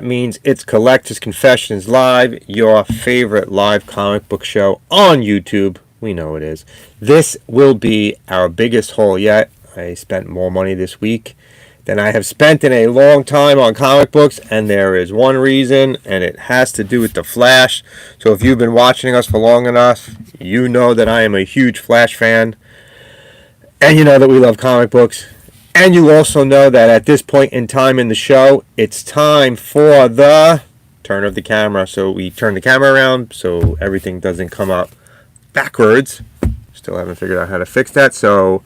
Means it's Collectors Confessions Live, your favorite live comic book show on YouTube. We know it is. This will be our biggest haul yet. I spent more money this week than I have spent in a long time on comic books, and there is one reason, and it has to do with the Flash. So if you've been watching us for long enough, you know that I am a huge Flash fan, and you know that we love comic books. And you also know that at this point in time in the show, it's time for the turn of the camera. So we turn the camera around so everything doesn't come up backwards. Still haven't figured out how to fix that. So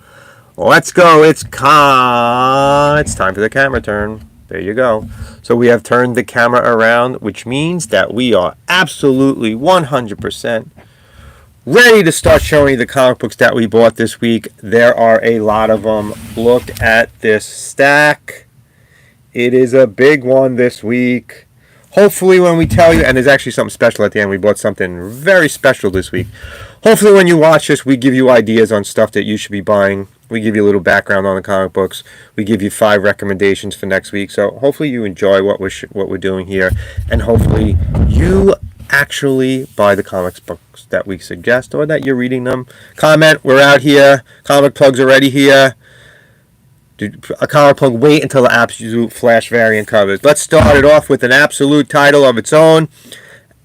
let's go. It's time for the camera turn. There you go. So we have turned the camera around, which means that we are absolutely 100% ready to start showing you the comic books that we bought this week. There are a lot of them. Look at this stack. It is a big one this week. Hopefully when we tell you, and there's actually something special at the end. We bought something very special this week. Hopefully when you watch this, we give you ideas on stuff that you should be buying. We give you a little background on the comic books. We give you 5 recommendations for next week. So hopefully you enjoy what we're doing here, and hopefully you actually buy the comics books that we suggest, or that you're reading them. Comment, we're out here. Comic plugs already here. A comic plug, wait until the absolute Flash variant covers. Let's start it off with an absolute title of its own.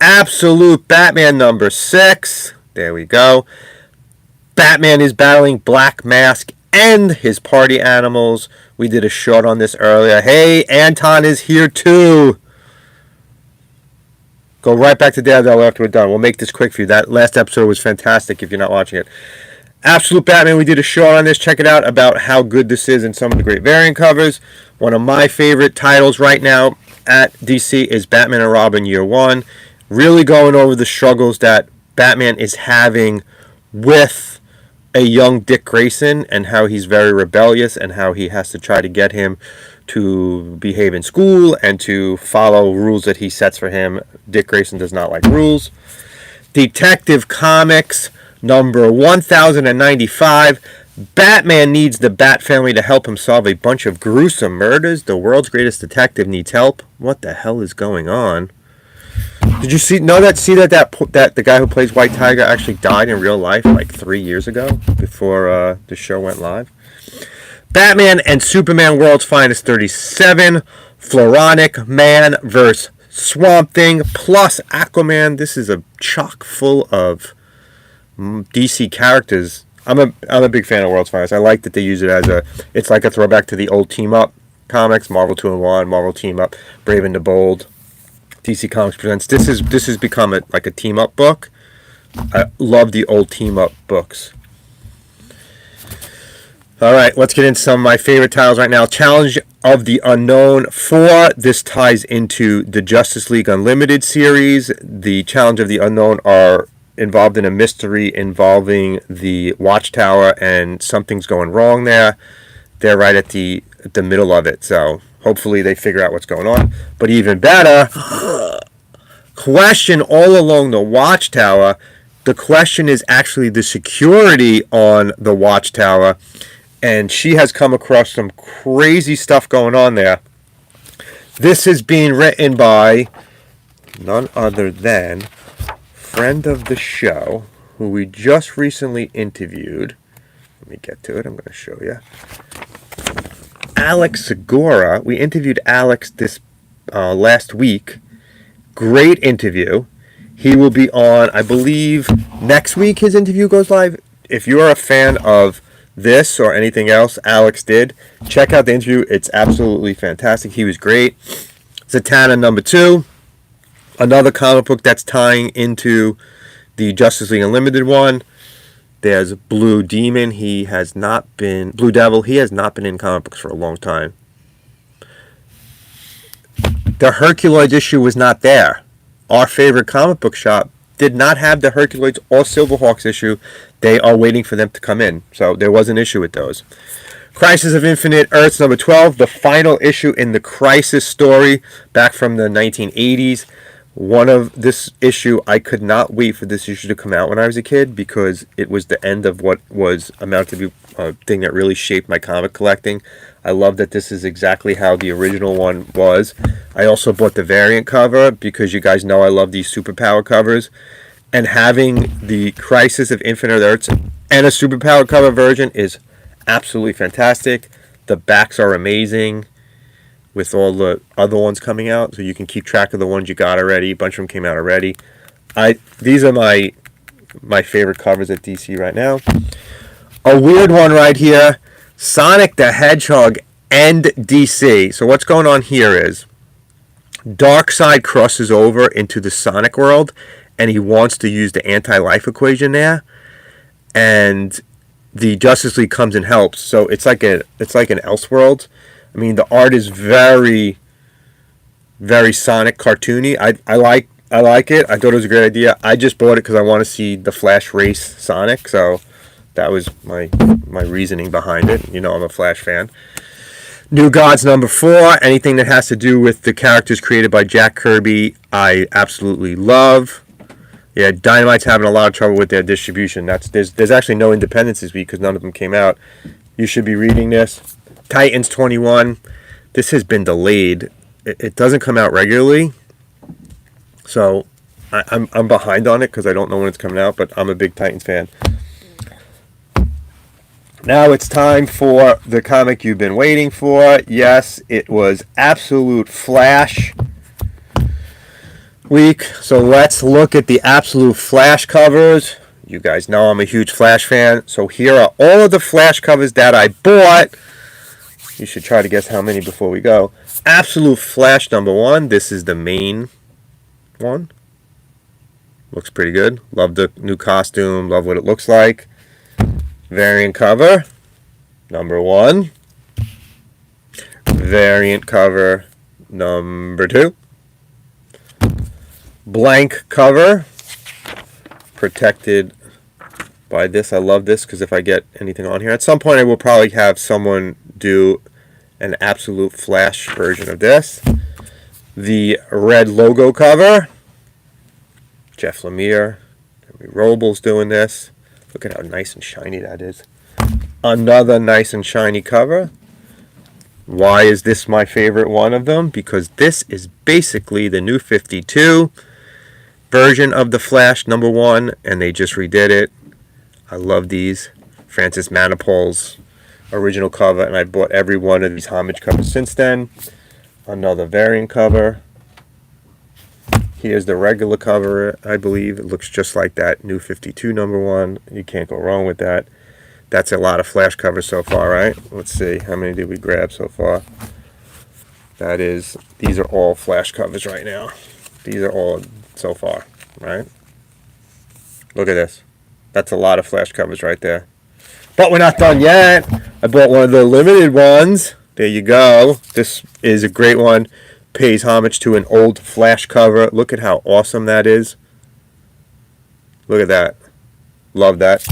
Absolute Batman number 6. There we go. Batman is battling Black Mask and his party animals. We did a short on this earlier. Hey, Anton is here too. Go right back to Daredevil after we're done. We'll make this quick for you. That last episode was fantastic if you're not watching it. Absolute Batman, we did a short on this. Check it out about how good this is and some of the great variant covers. One of my favorite titles right now at DC is Batman and Robin Year 1. Really going over the struggles that Batman is having with a young Dick Grayson, and how he's very rebellious, and how he has to try to get him to behave in school and to follow rules that he sets for him. Dick Grayson does not like rules. Detective Comics number 1095. Batman needs the Bat family to help him solve a bunch of gruesome murders. The world's greatest detective needs help. What the hell is going on? Did you see that the guy who plays White Tiger actually died in real life like 3 years ago before the show went live? Batman and Superman World's Finest 37. Floronic Man vs. Swamp Thing plus Aquaman. This is a chock full of DC characters. I'm a big fan of World's Finest. I like that they use it as it's like a throwback to the old Team Up comics, Marvel 2-in-1, Marvel Team Up, Brave and the Bold. DC Comics presents. This has become like a team up book. I love the old team up books. All right, let's get into some of my favorite titles right now. Challenge of the Unknown 4. This ties into the Justice League Unlimited series. The Challenge of the Unknown are involved in a mystery involving the Watchtower, and something's going wrong there. They're right at the middle of it, so hopefully they figure out what's going on. But even better, question all along the Watchtower. The question is actually the security on the Watchtower, and she has come across some crazy stuff going on there. This is being written by none other than friend of the show, who we just recently interviewed. Let me get to it. I'm going to show you. Alex Segura. We interviewed Alex this last week. Great interview. He will be on, I believe, next week his interview goes live. If you're a fan of this or anything else Alex did, check out the interview. It's absolutely fantastic. He was great. Zatanna number 2. Another comic book that's tying into the Justice League Unlimited one. There's Blue Demon. Blue Devil. He has not been in comic books for a long time. The Herculoids issue was not there. Our favorite comic book shop did not have the Herculoids or Silverhawks issue. They are waiting for them to come in. So there was an issue with those. Crisis of Infinite Earths number 12. The final issue in the Crisis story back from the 1980s. One of this issue, I could not wait for this issue to come out when I was a kid, because it was the end of what was amounted to be a thing that really shaped my comic collecting. I love that this is exactly how the original one was. I also bought the variant cover because you guys know I love these superpower covers. And having the Crisis of Infinite Earths and a superpower cover version is absolutely fantastic. The backs are amazing with all the other ones coming out, so you can keep track of the ones you got already. A bunch of them came out already. These are my favorite covers at DC right now. A weird one right here, Sonic the Hedgehog and DC. So what's going on here is Darkseid crosses over into the Sonic world, and he wants to use the anti-life equation there, and the Justice League comes and helps. So it's like an Elseworlds. I mean, the art is very, very Sonic cartoony. I like it. I thought it was a great idea. I just bought it because I want to see the Flash race Sonic. So that was my reasoning behind it. You know, I'm a Flash fan. New Gods #4. Anything that has to do with the characters created by Jack Kirby, I absolutely love. Yeah, Dynamite's having a lot of trouble with their distribution. There's actually no Independence this week because none of them came out. You should be reading this. Titans 21. This has been delayed. It doesn't come out regularly, so I'm behind on it because I don't know when it's coming out. But I'm a big Titans fan. Now it's time for the comic you've been waiting for. Yes, it was Absolute Flash week, so let's look at the Absolute Flash covers. You guys know I'm a huge Flash fan, so here are all of the Flash covers that I bought. You should try to guess how many before we go. Absolute Flash #1. This is the main one. Looks pretty good. Love the new costume. Love what it looks like. Variant cover #1. Variant cover #2. Blank cover, protected by this. I love this because if I get anything on here, at some point I will probably have someone do an Absolute Flash version of this. The red logo cover, Jeff Lemire, Robles doing this. Look at how nice and shiny that is. Another nice and shiny cover. Why is this my favorite one of them? Because this is basically the new 52 version of the Flash #1, and they just redid it. I love these. Francis Manipul's original cover, and I bought every one of these homage covers since then. Another variant cover. Here's the regular cover, I believe. It looks just like that new 52 #1. You can't go wrong with that. That's a lot of Flash covers so far, right? Let's see. How many did we grab so far? These are all Flash covers right now. These are all so far, right? Look at this. That's a lot of Flash covers right there. But we're not done yet. I bought one of the limited ones. There you go. This is a great one. Pays homage to an old Flash cover. Look at how awesome that is. Look at that. Love that.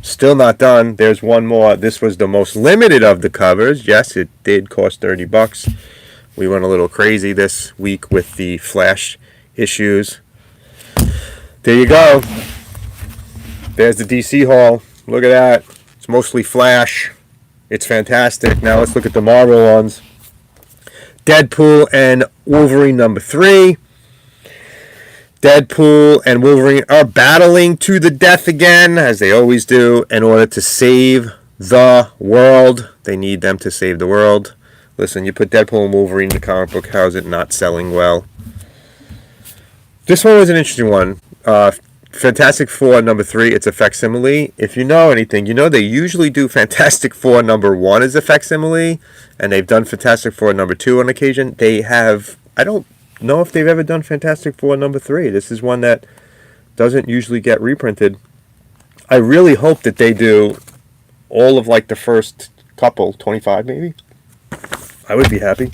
Still not done. There's one more. This was the most limited of the covers. Yes, it did cost $30. We went a little crazy this week with the Flash issues. There you go. There's the DC haul. Look at that. It's mostly Flash. It's fantastic. Now let's look at the Marvel ones. Deadpool and Wolverine #3. Deadpool and Wolverine are battling to the death again, as they always do, in order to save the world. They need them to save the world. Listen, you put Deadpool and Wolverine in the comic book, how is it not selling well? This one was an interesting one. Fantastic Four #3, it's a facsimile. If you know anything, you know they usually do Fantastic Four #1 as a facsimile, and they've done Fantastic Four #2 on occasion. They have, I don't know if they've ever done Fantastic Four #3. This is one that doesn't usually get reprinted. I really hope that they do all of like the first couple, 25 maybe. I would be happy.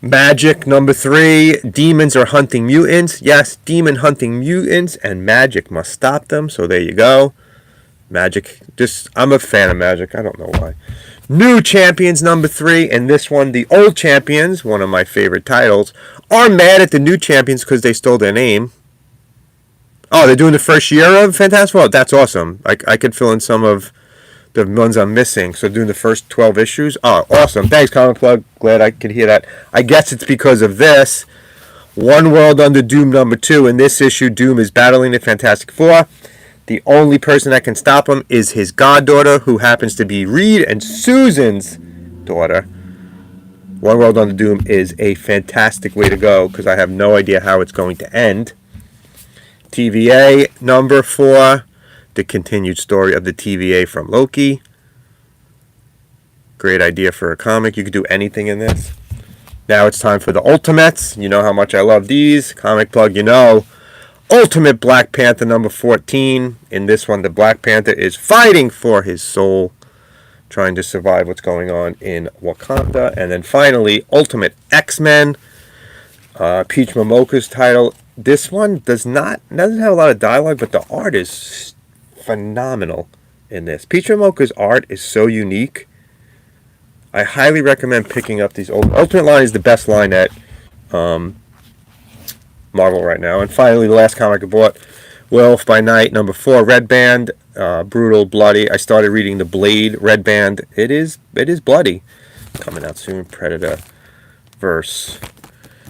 Magic #3. Demons are hunting mutants. Yes, demon hunting mutants, and Magic must stop them. So there you go. Magic. I'm a fan of Magic. I don't know why. New Champions #3, and this one, the old champions, one of my favorite titles, are mad at the new champions because they stole their name. Oh, they're doing the first year of Fantastic Four? That's awesome. I could fill in some of the ones I'm missing. So doing the first 12 issues. Oh, awesome. Thanks, Comic Plug. Glad I could hear that. I guess it's because of this. One World Under Doom #2. In this issue, Doom is battling the Fantastic Four. The only person that can stop him is his goddaughter, who happens to be Reed and Susan's daughter. One World Under Doom is a fantastic way to go because I have no idea how it's going to end. TVA #4. The continued story of the TVA from Loki. Great idea for a comic. You could do anything in this. Now it's time for the Ultimates. You know how much I love these. Comic Plug, you know. Ultimate Black Panther #14. In this one, the Black Panther is fighting for his soul, trying to survive what's going on in Wakanda. And then finally, Ultimate X-Men. Peach Momoko's title. This one doesn't have a lot of dialogue, but the art is phenomenal in this. Peach Momoko's art is so unique. I highly recommend picking up these. Ultimate line is the best line at Marvel right now. And finally, the last comic I bought, Werewolf by Night #4, Red Band. Brutal, bloody. I started reading the Blade Red Band. It is bloody. Coming out soon. Predator versus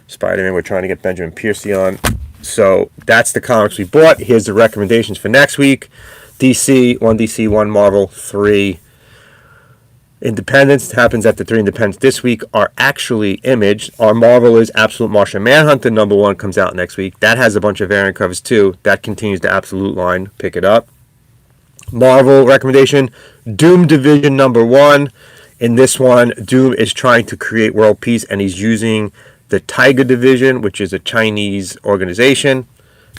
Spider-Man. We're trying to get Benjamin Piercy on. So that's the comics we bought. Here's the recommendations for next week. DC, 1 Marvel, 3 Independence. Happens after 3 Independence this week are actually Image. Our Marvel is Absolute Martian Manhunter #1 comes out next week. That has a bunch of variant covers too. That continues the Absolute line. Pick it up. Marvel recommendation, Doom Division #1. In this one, Doom is trying to create world peace and he's using the Tiger Division, which is a Chinese organization.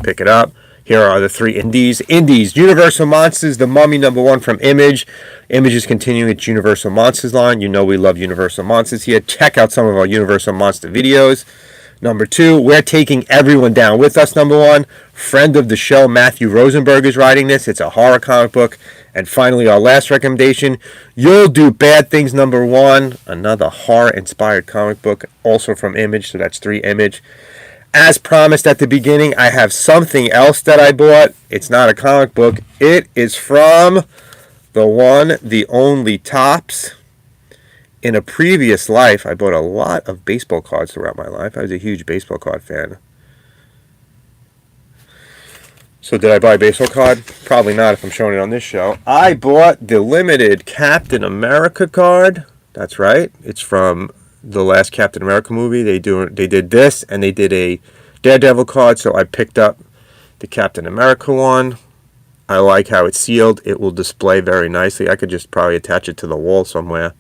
Pick it up. Here are the 3 indies. Universal Monsters, The Mummy #1 from Image. Image is continuing its Universal Monsters line. You know we love Universal Monsters here. Check out some of our Universal Monster videos. #2, We're Taking Everyone Down With Us #1. Friend of the show, Matthew Rosenberg, is writing this. It's a horror comic book. And finally, our last recommendation, You'll Do Bad Things #1. Another horror-inspired comic book, also from Image. So that's 3 Image. As promised at the beginning, I have something else that I bought. It's not a comic book. It is from the one, the only Topps. In a previous life, I bought a lot of baseball cards throughout my life. I was a huge baseball card fan. So did I buy a baseball card? Probably not if I'm showing it on this show. I bought the limited Captain America card. That's right. It's from the last Captain America movie. They did this, and they did a Daredevil card, so I picked up the Captain America one. I like how it's sealed. It will display very nicely. I could just probably attach it to the wall somewhere.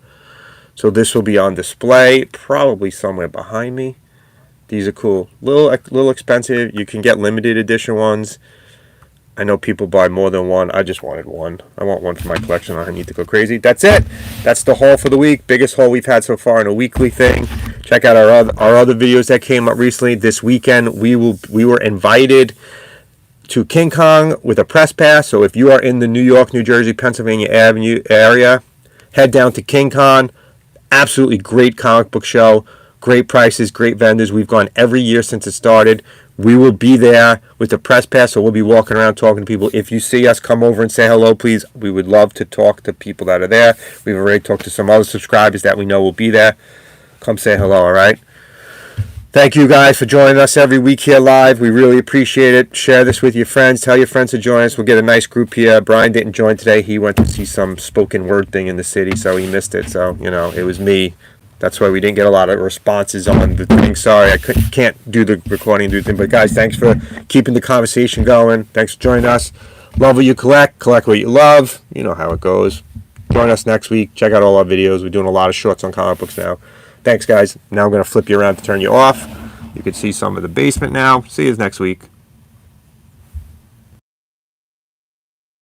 So this will be on display, probably somewhere behind me. These are cool. Little expensive. You can get limited edition ones. I know people buy more than one. I just wanted one. I want one for my collection. I need to go crazy. That's it. That's the haul for the week. Biggest haul we've had so far in a weekly thing. Check out our other videos that came up recently. This weekend, we were invited to King Kong with a press pass. So if you are in the New York, New Jersey, Pennsylvania Avenue area, head down to King Kong. Absolutely great comic book show. Great prices, great vendors. We've gone every year since it started. We will be there with the press pass, so we'll be walking around talking to people. If you see us, come over and say hello, please. We would love to talk to people that are there. We've already talked to some other subscribers that we know will be there. Come say hello, all right? Thank you guys for joining us every week here live. We really appreciate it. Share this with your friends. Tell your friends to join us. We'll get a nice group here. Brian didn't join today. He went to see some spoken word thing in the city, so he missed it. So, it was me. That's why we didn't get a lot of responses on the thing. Sorry, I can't do the recording and do the thing. But guys, thanks for keeping the conversation going. Thanks for joining us. Love what you collect what you love. You know how it goes. Join us next week. Check out all our videos. We're doing a lot of shorts on comic books now. Thanks, guys. Now I'm going to flip you around to turn you off. You can see some of the basement now. See you next week.